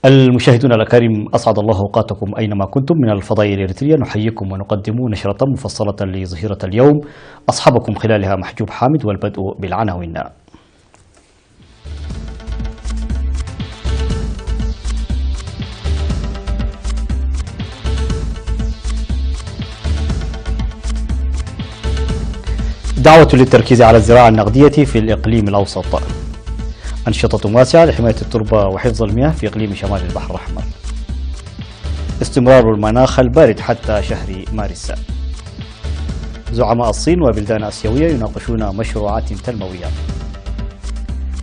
المشاهدون الأكارم، أسعد الله أوقاتكم أينما كنتم من الفضائية الإريترية. نحييكم ونقدم نشرة مفصلة لظهيرة اليوم أصحابكم خلالها محجوب حامد، والبدء بالعناوين. دعوة للتركيز على الزراعة النقدية في الإقليم الأوسط. أنشطة واسعة لحماية التربة وحفظ المياه في إقليم شمال البحر الأحمر. استمرار المناخ البارد حتى شهر مارس. زعماء الصين وبلدان آسيوية يناقشون مشروعات تنموية.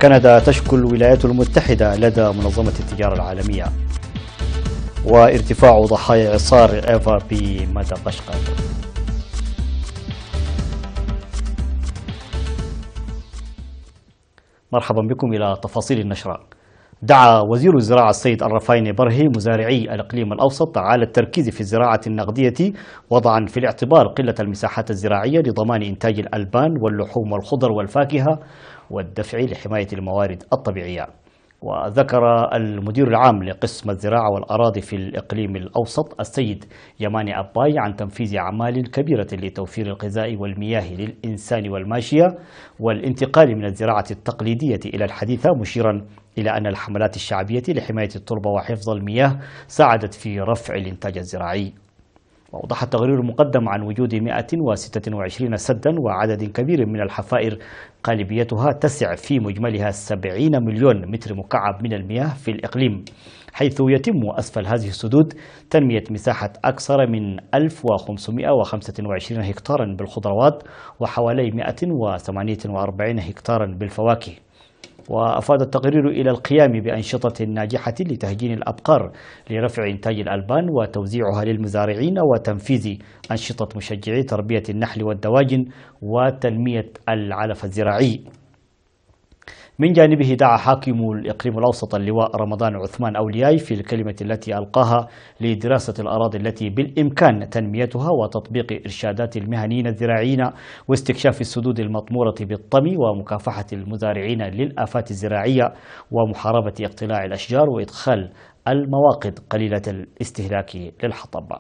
كندا تشكو الولايات المتحدة لدى منظمة التجارة العالمية. وارتفاع ضحايا إعصار إيفا بمدغشقر. مرحبا بكم إلى تفاصيل النشرة. دعا وزير الزراعة السيد الرفايني برهي مزارعي الإقليم الأوسط على التركيز في الزراعة النقدية، وضعا في الاعتبار قلة المساحات الزراعية لضمان إنتاج الألبان واللحوم والخضر والفاكهة والدفع لحماية الموارد الطبيعية. وذكر المدير العام لقسم الزراعة والأراضي في الإقليم الأوسط السيد يماني أباي عن تنفيذ أعمال كبيرة لتوفير الغذاء والمياه للإنسان والماشية والانتقال من الزراعة التقليدية إلى الحديثة، مشيرا إلى أن الحملات الشعبية لحماية التربة وحفظ المياه ساعدت في رفع الإنتاج الزراعي. وأوضح التقرير المقدم عن وجود 126 سدا وعدد كبير من الحفائر قالبيتها تسع في مجملها 70 مليون متر مكعب من المياه في الإقليم، حيث يتم أسفل هذه السدود تنمية مساحة أكثر من 1525 هكتارا بالخضروات وحوالي 148 هكتارا بالفواكه. وأفاد التقرير إلى القيام بأنشطة ناجحة لتهجين الأبقار لرفع إنتاج الألبان وتوزيعها للمزارعين، وتنفيذ أنشطة مشجعي تربية النحل والدواجن وتنمية العلف الزراعي. من جانبه دعا حاكم الإقليم الأوسط اللواء رمضان عثمان أولياي في الكلمة التي ألقاها لدراسة الأراضي التي بالإمكان تنميتها وتطبيق إرشادات المهنيين الزراعيين واستكشاف السدود المطمورة بالطمي ومكافحة المزارعين للآفات الزراعية ومحاربة اقتلاع الأشجار وإدخال المواقد قليلة الاستهلاك للحطب.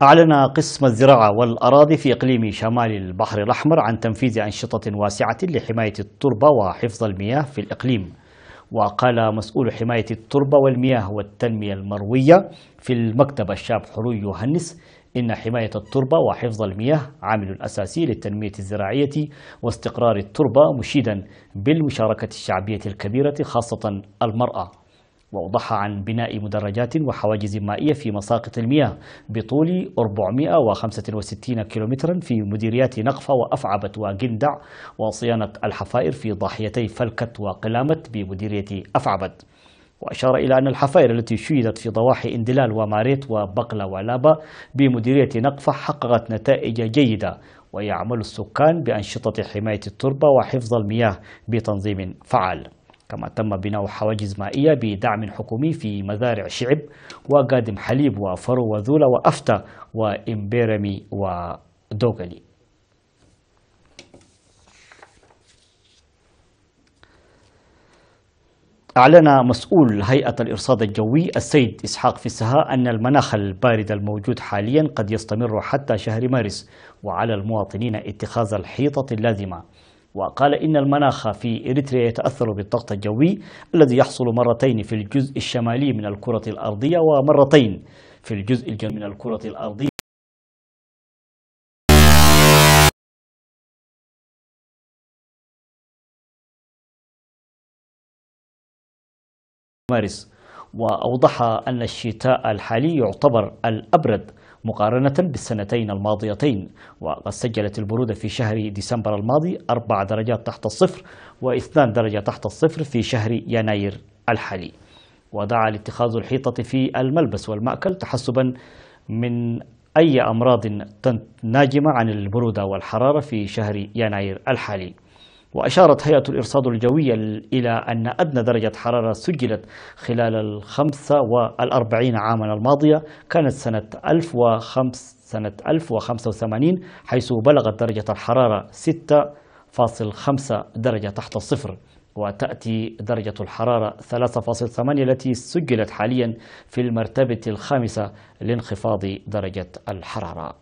أعلن قسم الزراعة والأراضي في إقليم شمال البحر الأحمر عن تنفيذ أنشطة واسعة لحماية التربة وحفظ المياه في الإقليم. وقال مسؤول حماية التربة والمياه والتنمية المروية في المكتب الشاب حلو يوهنس إن حماية التربة وحفظ المياه عامل أساسي للتنمية الزراعية واستقرار التربة، مشيدا بالمشاركة الشعبية الكبيرة خاصة المرأة. وأوضح عن بناء مدرجات وحواجز مائية في مساقط المياه بطول 465 كيلومترا في مديريات نقفة وأفعبت وجندع، وصيانة الحفائر في ضاحيتي فلكت وقلامة بمديرية أفعبت. وأشار إلى أن الحفائر التي شيدت في ضواحي اندلال وماريت وبقلة ولابا بمديرية نقفة حققت نتائج جيدة، ويعمل السكان بأنشطة حماية التربة وحفظ المياه بتنظيم فعال. كما تم بناء حواجز مائية بدعم حكومي في مزارع شعب وقادم حليب وفرو وذولة وأفتة وإمبيرمي ودوغلي. أعلن مسؤول هيئة الإرصاد الجوي السيد إسحاق فسها أن المناخ البارد الموجود حاليا قد يستمر حتى شهر مارس، وعلى المواطنين اتخاذ الحيطة اللازمة. وقال إن المناخ في إريتريا يتأثر بالضغط الجوي الذي يحصل مرتين في الجزء الشمالي من الكرة الأرضية ومرتين في الجزء الجنوبي من الكرة الأرضية مارس. وأوضح أن الشتاء الحالي يعتبر الأبرد مقارنة بالسنتين الماضيتين، وقد سجلت البرودة في شهر ديسمبر الماضي 4 درجات تحت الصفر و2 درجة تحت الصفر في شهر يناير الحالي. ودعا لاتخاذ الحيطة في الملبس والمأكل تحسبا من أي أمراض ناجمة عن البرودة والحرارة في شهر يناير الحالي. وأشارت هيئة الإرصاد الجوي إلى أن أدنى درجة حرارة سجلت خلال ال45 عاما الماضية كانت سنة 1085، حيث بلغت درجة الحرارة 6.5 درجة تحت الصفر، وتأتي درجة الحرارة 3.8 التي سجلت حاليا في المرتبة الخامسة لانخفاض درجة الحرارة.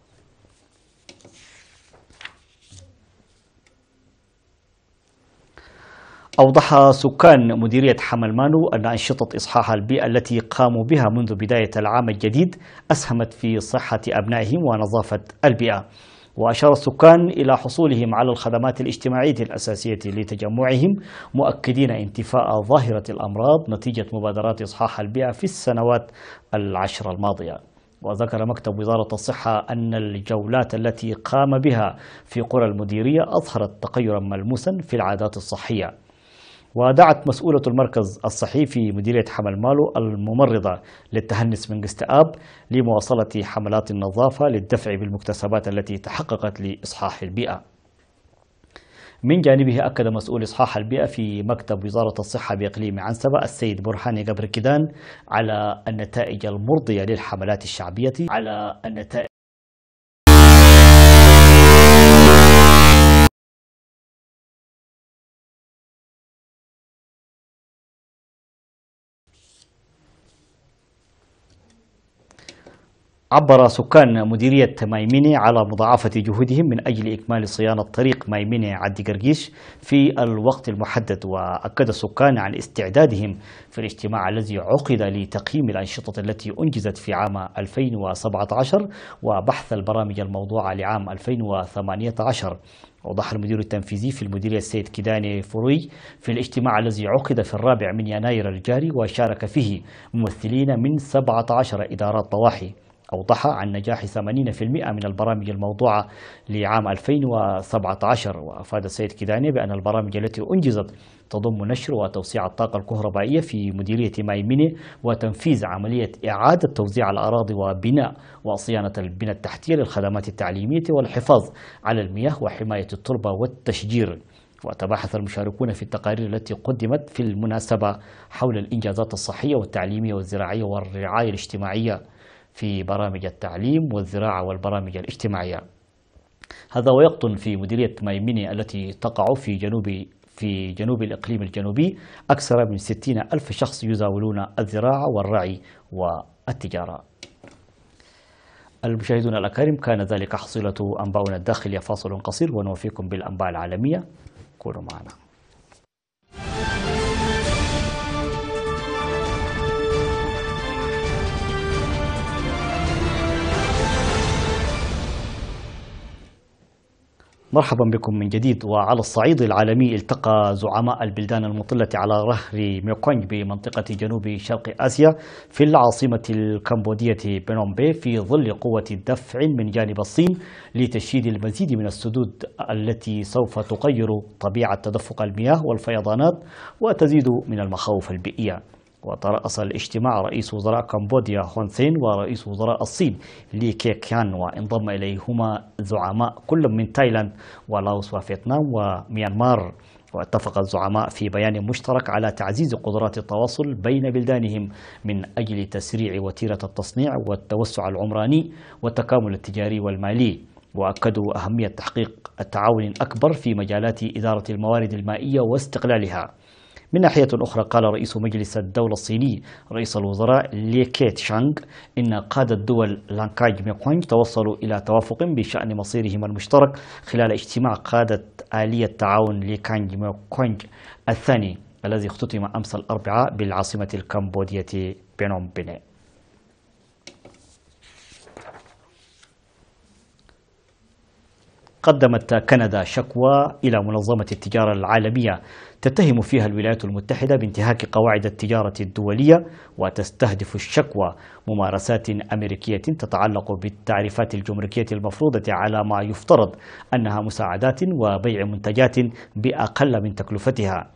أوضح سكان مديرية حمل-مانو أن أنشطة إصحاح البيئة التي قاموا بها منذ بداية العام الجديد أسهمت في صحة أبنائهم ونظافة البيئة. وأشار السكان إلى حصولهم على الخدمات الاجتماعية الأساسية لتجمعهم، مؤكدين انتفاء ظاهرة الأمراض نتيجة مبادرات إصحاح البيئة في السنوات العشر الماضية. وذكر مكتب وزارة الصحة أن الجولات التي قام بها في قرى المديرية أظهرت تغيرا ملموسا في العادات الصحية. ودعت مسؤولة المركز الصحي في مديرية حمل-مانو الممرضة للتهنس من الاكتئاب لمواصلة حملات النظافة للدفع بالمكتسبات التي تحققت لإصحاح البيئة. من جانبه أكد مسؤول إصحاح البيئة في مكتب وزارة الصحة بإقليم عنسبة السيد برهاني قبر كدان على النتائج المرضية للحملات الشعبية عبر سكان مديرية مايميني على مضاعفة جهودهم من أجل إكمال صيانة طريق مايميني عدي قرقيش في الوقت المحدد. وأكد السكان عن استعدادهم في الاجتماع الذي عقد لتقييم الأنشطة التي أنجزت في عام 2017 وبحث البرامج الموضوعة لعام 2018. أوضح المدير التنفيذي في المديرية السيد كيداني فروي في الاجتماع الذي عقد في 4 يناير الجاري وشارك فيه ممثلين من 17 إدارات ضواحي. أوضح عن نجاح 80% من البرامج الموضوعة لعام 2017. وأفاد السيد كيداني بأن البرامج التي أنجزت تضم نشر وتوسيع الطاقة الكهربائية في مديرية مايميني وتنفيذ عملية إعادة توزيع الأراضي وبناء وصيانة البنى التحتية للخدمات التعليمية والحفاظ على المياه وحماية التربة والتشجير. وتباحث المشاركون في التقارير التي قدمت في المناسبة حول الإنجازات الصحية والتعليمية والزراعية والرعاية الاجتماعية في برامج التعليم والزراعة والبرامج الاجتماعية. هذا ويقطن في مديرية مايميني التي تقع في جنوب الإقليم الجنوبي أكثر من 60,000 شخص يزاولون الزراعة والرعي والتجارة. المشاهدون الأكارم، كان ذلك حصيلة أنباؤنا الداخلية. فاصل قصير ونوفيكم بالأنباء العالمية، كونوا معنا. مرحبا بكم من جديد. وعلى الصعيد العالمي التقى زعماء البلدان المطلة على نهر ميكونغ بمنطقة جنوب شرق آسيا في العاصمة الكمبودية بنوم بي في ظل قوة دفع من جانب الصين لتشييد المزيد من السدود التي سوف تغير طبيعة تدفق المياه والفيضانات وتزيد من المخاوف البيئية. وترأس الاجتماع رئيس وزراء كمبوديا هون سين ورئيس وزراء الصين لي كيكيان، وانضم إليهما زعماء كل من تايلاند ولاوس وفيتنام وميانمار. واتفق الزعماء في بيان مشترك على تعزيز قدرات التواصل بين بلدانهم من أجل تسريع وتيرة التصنيع والتوسع العمراني والتكامل التجاري والمالي. وأكدوا أهمية تحقيق التعاون أكبر في مجالات إدارة الموارد المائية واستقلالها. من ناحية أخرى، قال رئيس مجلس الدولة الصيني رئيس الوزراء لي كيتشانغ إن قادة دول لانكاي ميكونغ توصلوا إلى توافق بشأن مصيرهم المشترك خلال اجتماع قادة آلية تعاون ليكانج ميكونغ الثاني الذي اختتم أمس الأربعاء بالعاصمة الكمبودية بنوم بين. قدمت كندا شكوى إلى منظمة التجارة العالمية تتهم فيها الولايات المتحدة بانتهاك قواعد التجارة الدولية، وتستهدف الشكوى ممارسات أمريكية تتعلق بالتعريفات الجمركية المفروضة على ما يفترض أنها مساعدات وبيع منتجات بأقل من تكلفتها.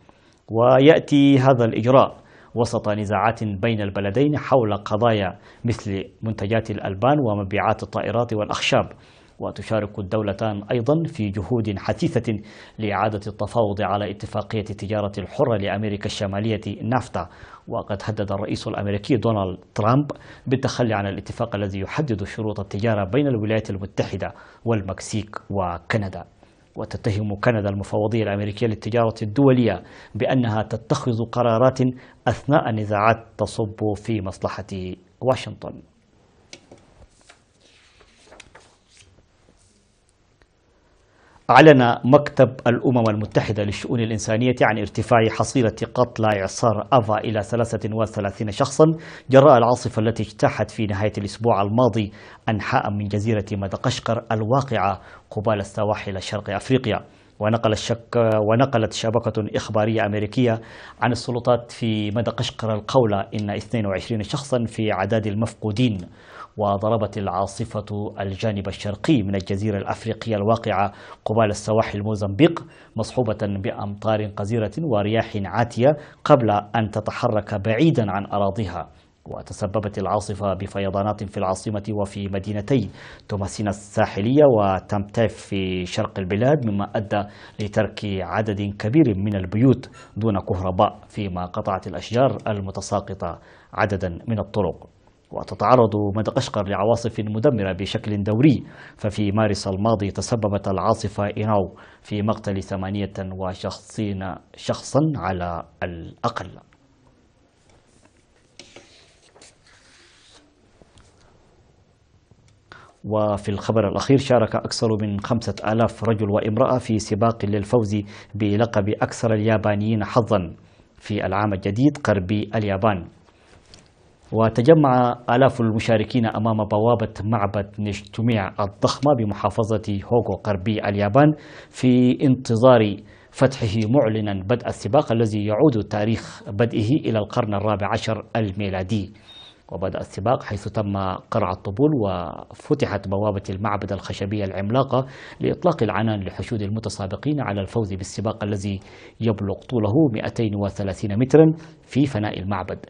ويأتي هذا الإجراء وسط نزاعات بين البلدين حول قضايا مثل منتجات الألبان ومبيعات الطائرات والأخشاب. وتشارك الدولتان أيضا في جهود حثيثة لإعادة التفاوض على اتفاقية التجارة الحرة لأمريكا الشمالية نافتا. وقد هدد الرئيس الأمريكي دونالد ترامب بالتخلي عن الاتفاق الذي يحدد شروط التجارة بين الولايات المتحدة والمكسيك وكندا. وتتهم كندا المفوضية الأمريكية للتجارة الدولية بأنها تتخذ قرارات أثناء نزاعات تصب في مصلحة واشنطن. أعلن مكتب الأمم المتحدة للشؤون الإنسانية عن ارتفاع حصيلة قتلى إعصار آفا إلى 33 شخصا جراء العاصفة التي اجتاحت في نهاية الأسبوع الماضي أنحاء من جزيرة مدغشقر الواقعة قبال السواحل شرق أفريقيا. ونقلت شبكة إخبارية أمريكية عن السلطات في مدغشقر القول إن 22 شخصا في عداد المفقودين. وضربت العاصفة الجانب الشرقي من الجزيرة الأفريقية الواقعة قبال السواحل موزمبيق مصحوبة بأمطار غزيرة ورياح عاتية قبل أن تتحرك بعيدا عن أراضيها. وتسببت العاصفة بفيضانات في العاصمة وفي مدينتي توماسينا الساحلية وتمتاف في شرق البلاد، مما أدى لترك عدد كبير من البيوت دون كهرباء، فيما قطعت الأشجار المتساقطة عددا من الطرق. وتتعرض مدغشقر لعواصف مدمرة بشكل دوري، ففي مارس الماضي تسببت العاصفة إيناو في مقتل 28 شخصا على الأقل. وفي الخبر الأخير شارك أكثر من 5000 رجل وامرأة في سباق للفوز بلقب أكثر اليابانيين حظا في العام الجديد غربي اليابان. وتجمع آلاف المشاركين أمام بوابة معبد نيشيتوميا الضخمة بمحافظة هوغو غربي اليابان في انتظار فتحه، معلنا بدء السباق الذي يعود تاريخ بدئه إلى القرن الرابع عشر الميلادي. وبدأ السباق حيث تم قرع الطبول وفتحت بوابة المعبد الخشبية العملاقة لإطلاق العنان لحشود المتسابقين على الفوز بالسباق الذي يبلغ طوله 230 مترا في فناء المعبد.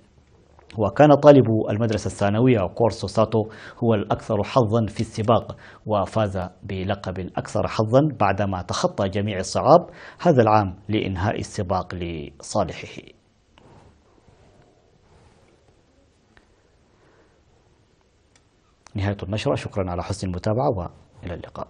وكان طالب المدرسة الثانوية كورسو ساتو هو الأكثر حظا في السباق، وفاز بلقب الأكثر حظا بعدما تخطى جميع الصعاب هذا العام لإنهاء السباق لصالحه. نهاية النشرة، شكرا على حسن المتابعة وإلى اللقاء.